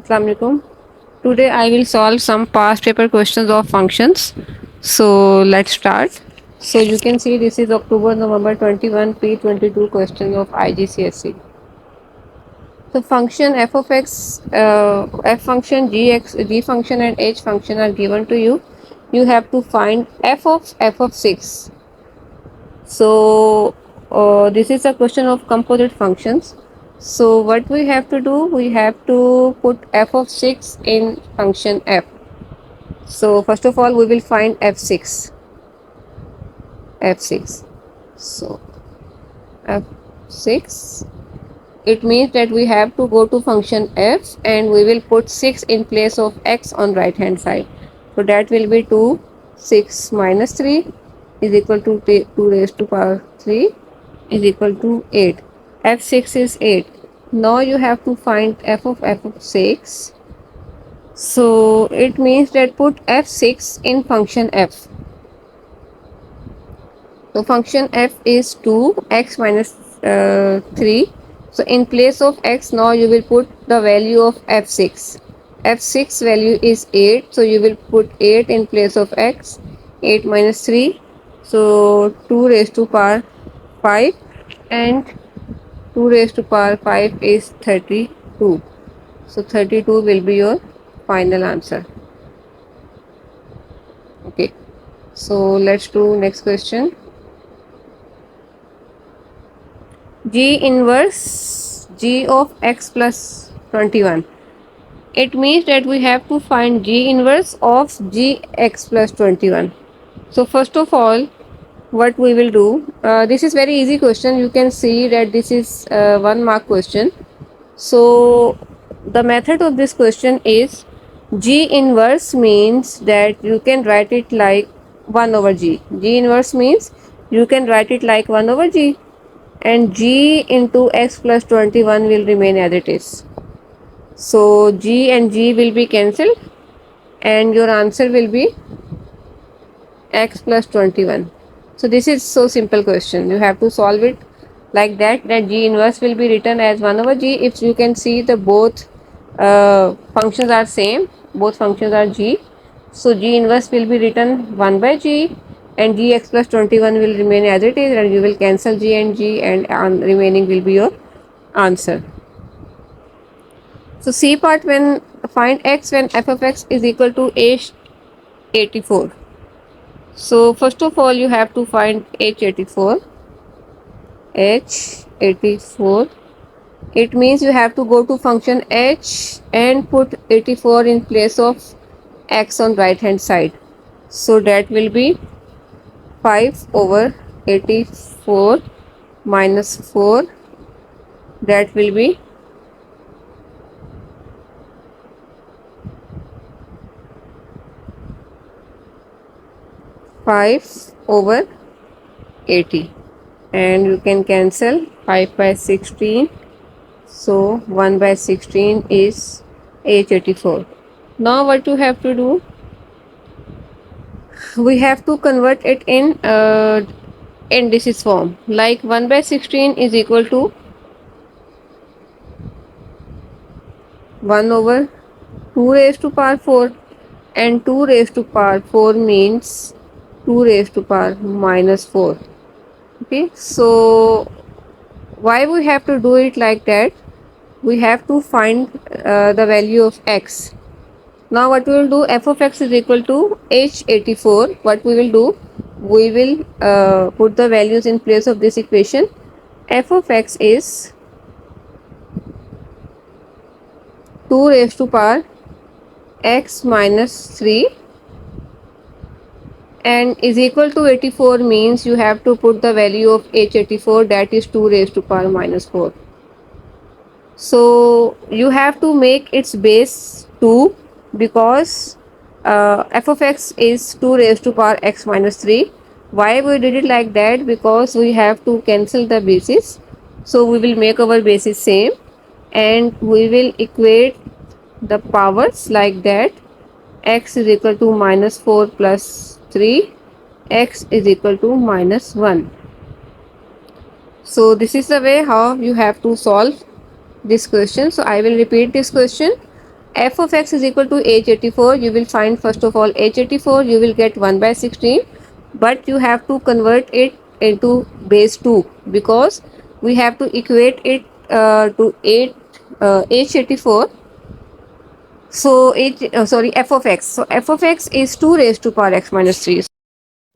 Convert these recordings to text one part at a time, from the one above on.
Assalamu alaikum. Today I will solve some past paper questions of functions. So let's start. So you can see this is October November 21 P22 question of IGCSE. So function f of x, f function, g function and h function are given to you. You have to find f of 6. So this is a question of composite functions. So what we have to do, we have to put f of 6 in function f. So first of all we will find f6. So f6, it means that we have to go to function f and we will put 6 in place of x on right hand side. So that will be 2, 6 minus 3 is equal to 2 raised to power 3 is equal to 8. f6 is 8. Now you have to find f of 6. So it means that put f6 in function f. So function f is 2 x minus 3. So in place of x now you will put the value of f6. f6 value is 8. So you will put 8 in place of x. 8 minus 3. So 2 raised to power 5 and 2 raised to power 5 is 32. So 32 will be your final answer. Okay. So let's do next question. G inverse G of x plus 21. It means that we have to find G inverse of Gx plus 21. So first of all, what we will do, this is very easy question. You can see that this is 1 mark question. So the method of this question is G inverse means that you can write it like 1 over G. G inverse means you can write it like 1 over G, and G into x plus 21 will remain as it is. So G and G will be cancelled and your answer will be x plus 21. So this is so simple question. You have to solve it like that G inverse will be written as 1 over G. If you can see the both functions are same, both functions are G. So G inverse will be written 1 by G and Gx plus 21 will remain as it is, and you will cancel G and G and remaining will be your answer. So C part, when find x when f of x is equal to h84. So first of all you have to find h84. It means you have to go to function h and put 84 in place of x on right hand side. So that will be 5 over 84 minus 4. That will be 5 over 80, and you can cancel 5 by 16. So 1 by 16 is h84. Now what you have to do, we have to convert it in indices form, like 1 by 16 is equal to 1 over 2 raised to power 4, and 2 raised to power 4 means 2 raised to power minus 4. Okay, so why we have to do it like that? We have to find the value of x. Now what we will do, f of x is equal to h84. What we will do, we will put the values in place of this equation. F of x is 2 raised to power x minus 3 and is equal to 84, means you have to put the value of h84, that is 2 raised to power minus 4. So you have to make its base 2, because f of x is 2 raised to power x minus 3. Why we did it like that? Because we have to cancel the bases. So we will make our bases same and we will equate the powers like that. X is equal to minus 4 plus 3, x is equal to minus 1. So this is the way how you have to solve this question. So I will repeat this question. f of x is equal to h84. You will find first of all h84, you will get 1 by 16, but you have to convert it into base 2 because we have to equate it to 8 h84. So f of x. So f of x is 2 raised to power x minus 3.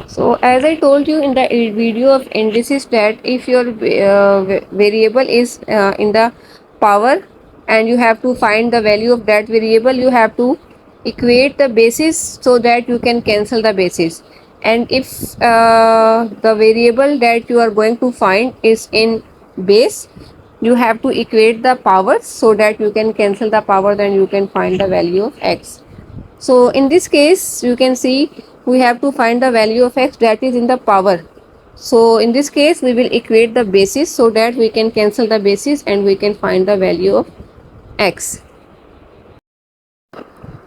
So as I told you in the video of indices that if your variable is in the power and you have to find the value of that variable, you have to equate the basis so that you can cancel the basis. And if the variable that you are going to find is in base, you have to equate the powers so that you can cancel the power, then you can find the value of x. So in this case you can see we have to find the value of x that is in the power. So in this case we will equate the basis so that we can cancel the basis and we can find the value of x.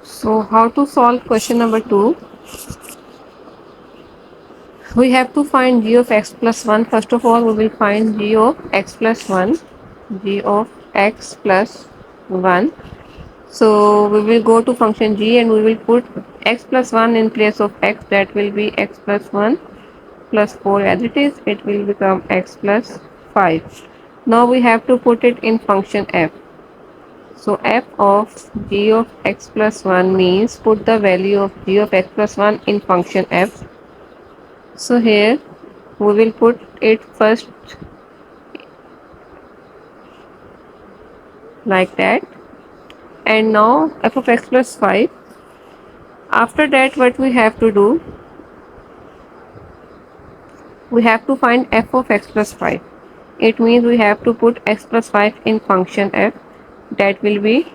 So how to solve question number 2? We have to find g of x plus 1. First of all we will find g of x plus 1. G of x plus 1. So we will go to function g and we will put x plus 1 in place of x, that will be x plus 1 plus 4 as it is, it will become x plus 5. Now we have to put it in function f. So f of g of x plus 1 means put the value of g of x plus 1 in function f. So here we will put it first like that, and now f of x plus 5. After that what we have to do, we have to find f of x plus 5. It means we have to put x plus 5 in function f, that will be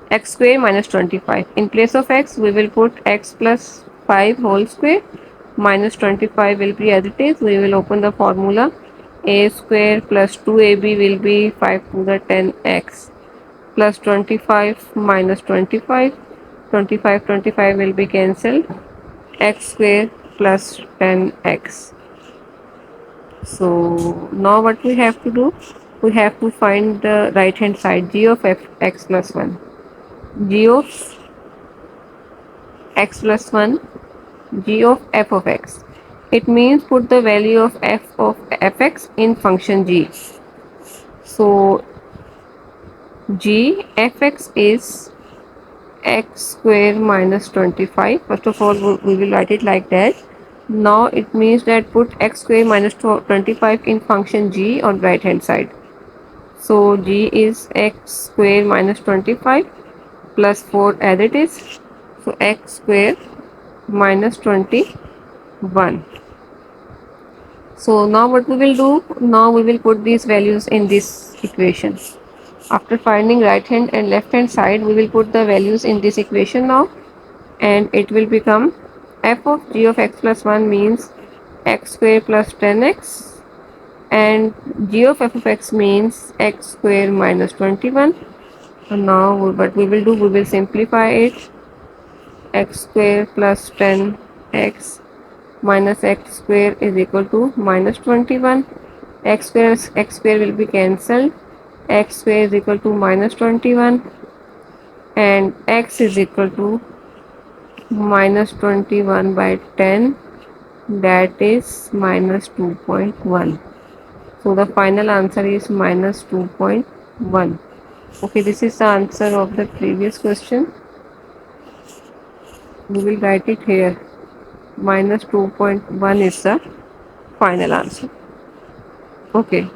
x square minus 25. In place of x we will put x plus 5 whole square minus 25 will be as it is. We will open the formula, a square plus 2ab will be 5 to the 10x plus 25 minus 25, 25 will be cancelled, x square plus 10x. So now what we have to do, we have to find the right hand side, g of x plus 1. G of x plus 1, g of f of x. It means put the value of fx in function g. So g fx is x square minus 25. First of all we will write it like that. Now it means that put x square minus 25 in function g on right hand side. So g is x square minus 25 plus 4 as it is. So x square minus 21. So now what we will do, now we will put these values in this equation. After finding right hand and left hand side, we will put the values in this equation now, and it will become f of g of x plus 1 means x square plus 10x, and g of f of x means x square minus 21. And now what we will do, we will simplify it, x square plus 10x minus x square is equal to minus 21. X square will be cancelled, x square is equal to minus 21 and x is equal to minus 21 by 10, that is minus 2.1. So the final answer is minus 2.1. Okay, this is the answer of the previous question. We will write it here, minus 2.1 is the final answer. Okay.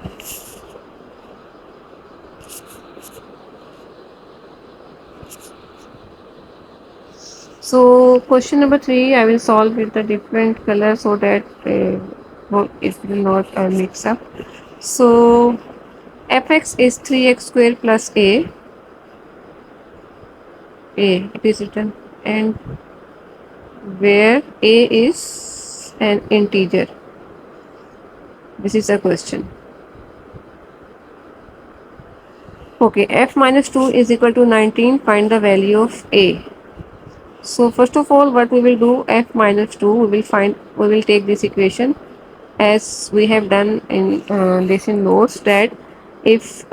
So question number 3 I will solve with a different color so that it will not mix up. So fx is 3x square plus a it is written, and where a is an integer. This is a question. Okay, f minus 2 is equal to 19. Find the value of a. So first of all what we will do, f minus 2 we will take this equation as we have done in this in notes, that If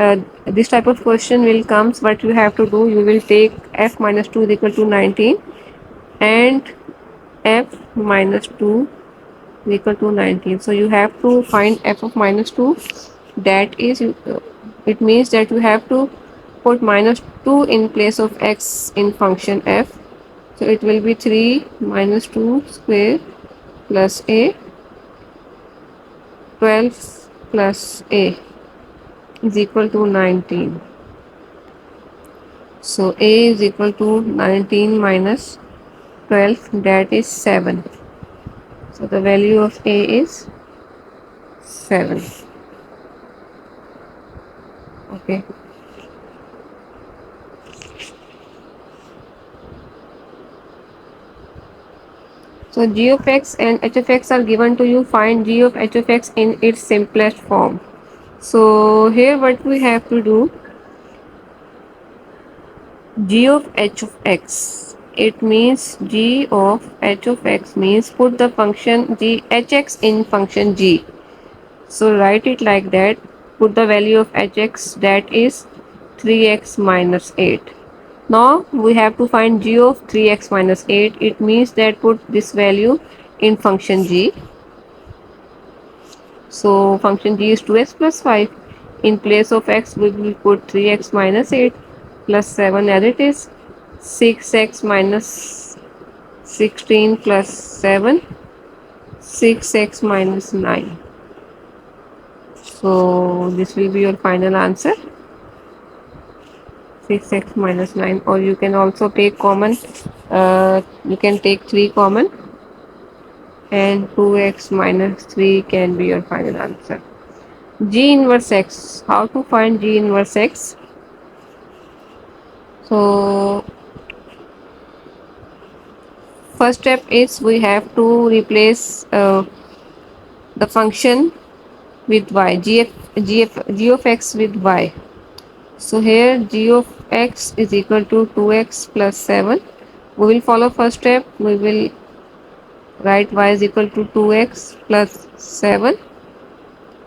this type of question will comes, what you have to do, you will take f minus 2 is equal to 19 and f minus 2 is equal to 19. So you have to find f of minus 2. That is, it means that you have to put minus 2 in place of x in function f. So it will be 3 minus 2 square plus a 12 plus a is equal to 19. So a is equal to 19 minus 12, that is 7. So the value of a is 7. Okay. So g of x and h of x are given to you. Find g of h of x in its simplest form. So here what we have to do, g of h of x. It means g of h of x means put the function g hx in function g. So write it like that. Put the value of hx, that is 3x minus 8. Now we have to find g of 3x minus 8. It means that put this value in function g. So function g is 2x plus 5. In place of x we will put 3x minus 8 plus 7 as it is. 6x minus 16 plus 7. 6x minus 9. So this will be your final answer. 6x minus 9, or you can also take common. You can take 3 common, and 2x minus 3 can be your final answer. G inverse x. How to find G inverse x? So first step is we have to replace the function with y. G of x with y. So here g of x is equal to 2x plus 7. We will follow first step. We will write y is equal to 2x plus 7.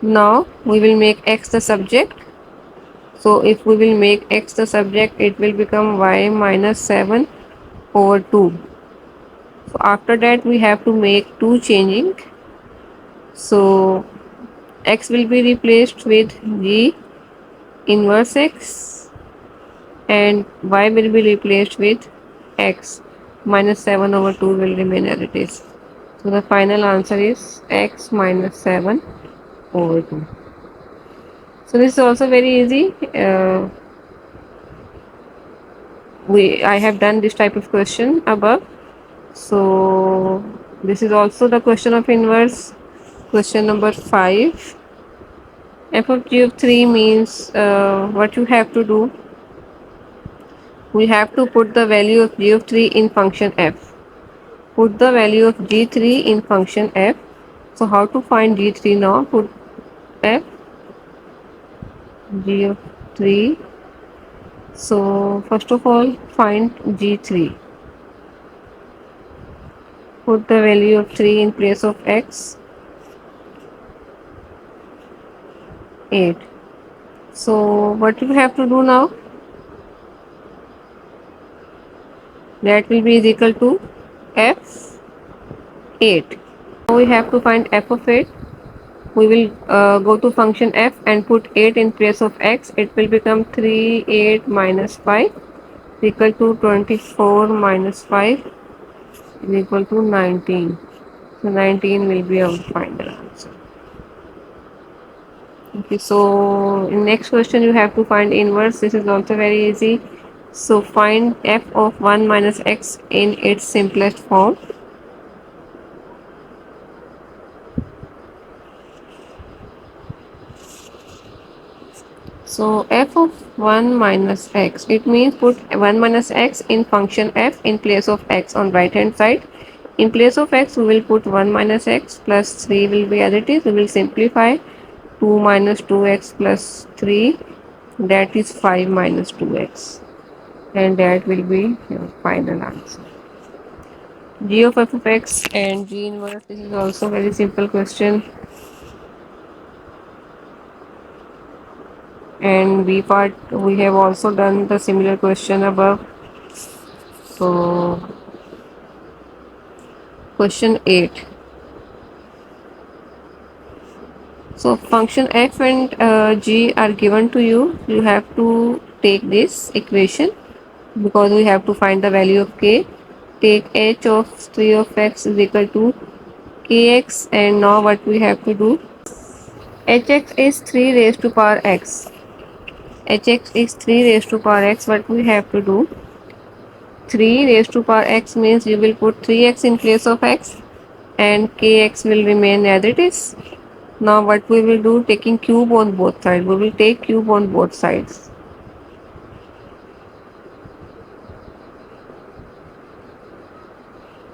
Now we will make x the subject. So if we will make x the subject, it will become y minus 7 over 2. So after that we have to make 2 changing. So x will be replaced with g inverse x and y will be replaced with x minus 7 over 2 will remain as it is. So the final answer is x minus 7 over 2. So this is also very easy. I have done this type of question above. So this is also the question of inverse. Question number 5. F of g of 3 means what you have to do. We have to put the value of g of 3 in function f. Put the value of g3 in function f. So how to find g3 now? Put f g of 3. So first of all find g3. Put the value of 3 in place of x. 8. So what you have to do now? That will be is equal to f 8. Now we have to find f of 8. We will go to function f and put 8 in place of x. It will become 3 8 minus 5 is equal to 24 minus 5 is equal to 19. So 19 will be our final answer. Okay, so in next question you have to find inverse. This is also very easy. So find f of 1 minus x in its simplest form. So f of 1 minus x, it means put 1 minus x in function f in place of x on right hand side. In place of x we will put 1 minus x plus 3 will be as it is. We will simplify 2 minus 2x plus 3, that is 5 minus 2x, and that will be your final answer. G of f of x and g inverse, this is also very simple question. and B part we have also done the similar question above. So question 8. So function f and g are given to you. You have to take this equation because we have to find the value of k. Take h of 3 of x is equal to kx, and now what we have to do, hx is 3 raised to power x. Hx is 3 raised to power x. What we have to do, 3 raised to power x means you will put 3x in place of x and kx will remain as it is. Now what we will do, taking cube on both sides, we will take cube on both sides.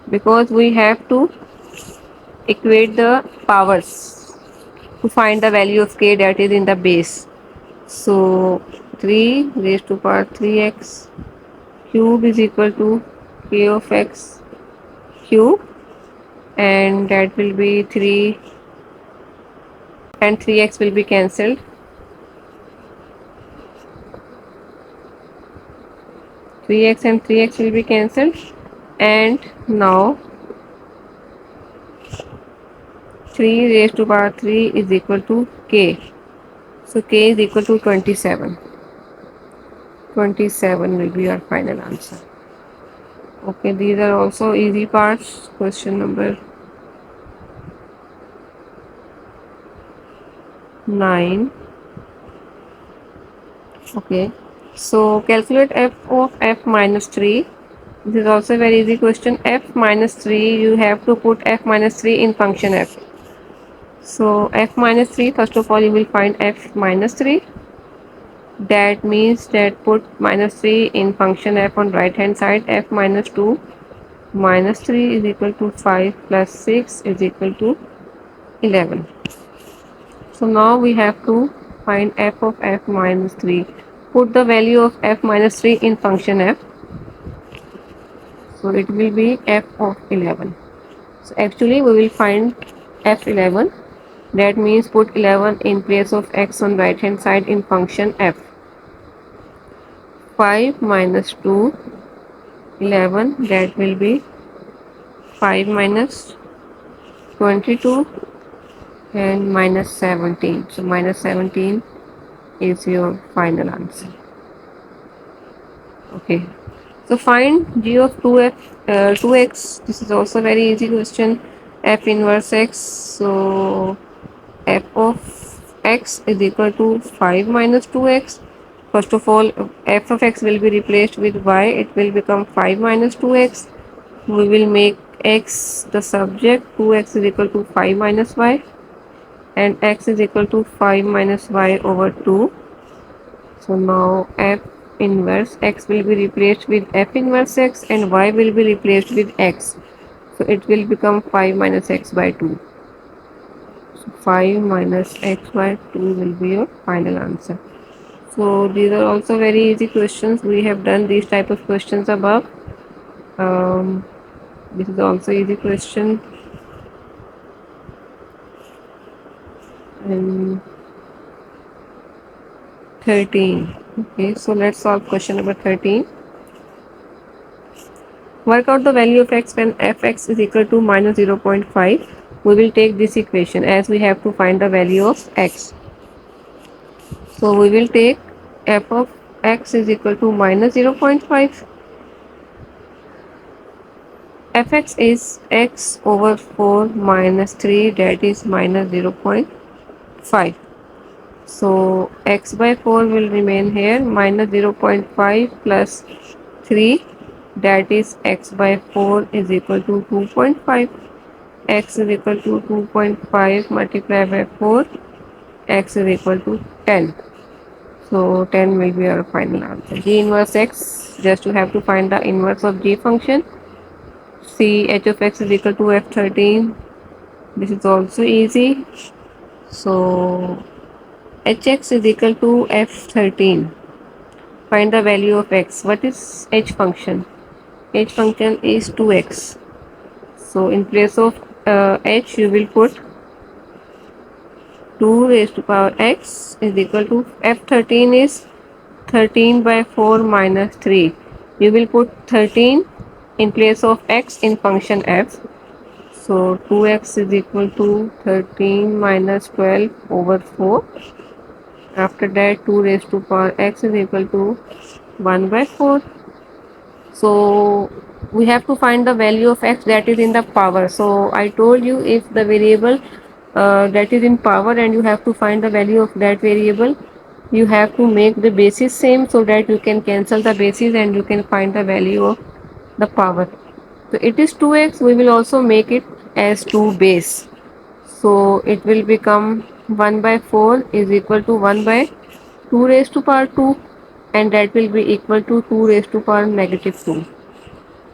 Because we have to equate the powers to find the value of k that is in the base. So 3 raised to power 3x cube is equal to k of x cube, and that will be 3 and 3x will be cancelled. 3x and 3x will be cancelled, and now 3 raised to power 3 is equal to k. So k is equal to 27. 27 will be our final answer. Okay, these are also easy parts. Question number 9. Okay, so calculate f of f minus 3. This is also a very easy question. F minus 3, you have to put f minus 3 in function f. So f minus 3, first of all you will find f minus 3. That means that put minus 3 in function f on right hand side. F minus 2 minus 3 is equal to 5 plus 6 is equal to 11. So now we have to find f of f minus 3. Put the value of f minus 3 in function f. So it will be f of 11. So actually we will find f11. That means put 11 in place of x on right hand side in function f. 5 minus 2, 11, that will be 5 minus 22 and minus 17. So minus 17 is your final answer. Okay. So find g of 2x. This is also very easy question. F inverse x. So f of x is equal to 5 minus 2x. First of all, f of x will be replaced with y. It will become 5 minus 2x. We will make x the subject. 2x is equal to 5 minus y, and x is equal to 5 minus y over 2. So now f inverse x will be replaced with f inverse x and y will be replaced with x. So it will become 5 minus x by 2. So 5 minus x by 2 will be your final answer. So these are also very easy questions. We have done these type of questions above. This is also easy question. And 13. Okay, so let's solve question number 13. Work out the value of x when fx is equal to minus 0.5. We will take this equation as we have to find the value of x. So we will take f of x is equal to minus 0.5. Fx is x over 4 minus 3, that is minus 0.5. So x by 4 will remain here, minus 0.5 plus 3, that is x by 4 is equal to 2.5. X is equal to 2.5 multiplied by 4, x is equal to 10. So 10 will be our final answer. G inverse x, just you have to find the inverse of g function. See, h of x is equal to f13. This is also easy. So hx is equal to f13. Find the value of x. What is h function? H function is 2x. So in place of h you will put 2 raised to power x is equal to f13 is 13 by 4 minus 3. We will put 13 in place of x in function f. So 2x is equal to 13 minus 12 over 4. After that 2 raised to power x is equal to 1 by 4. So we have to find the value of x that is in the power. So I told you, if the variable that is in power and you have to find the value of that variable, you have to make the basis same so that you can cancel the basis and you can find the value of the power. So it is 2x, we will also make it as 2 base. So it will become 1 by 4 is equal to 1 by 2 raised to power 2, and that will be equal to 2 raised to power negative 2.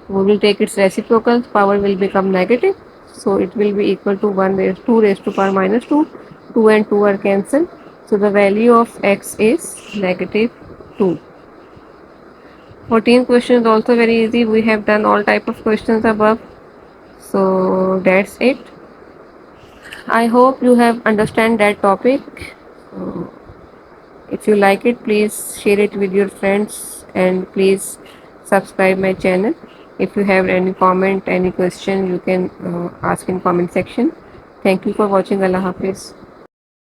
We will take its reciprocal, power will become negative, so it will be equal to 2 raised to power minus 2. 2 and 2 are cancelled, so the value of x is negative 2. 14th question is also very easy. We have done all type of questions above, so that's it. I hope you have understand that topic. If you like it, please share it with your friends and please subscribe my channel. If you have any comment, any question, you can ask in comment section. Thank you for watching. Allah Hafiz.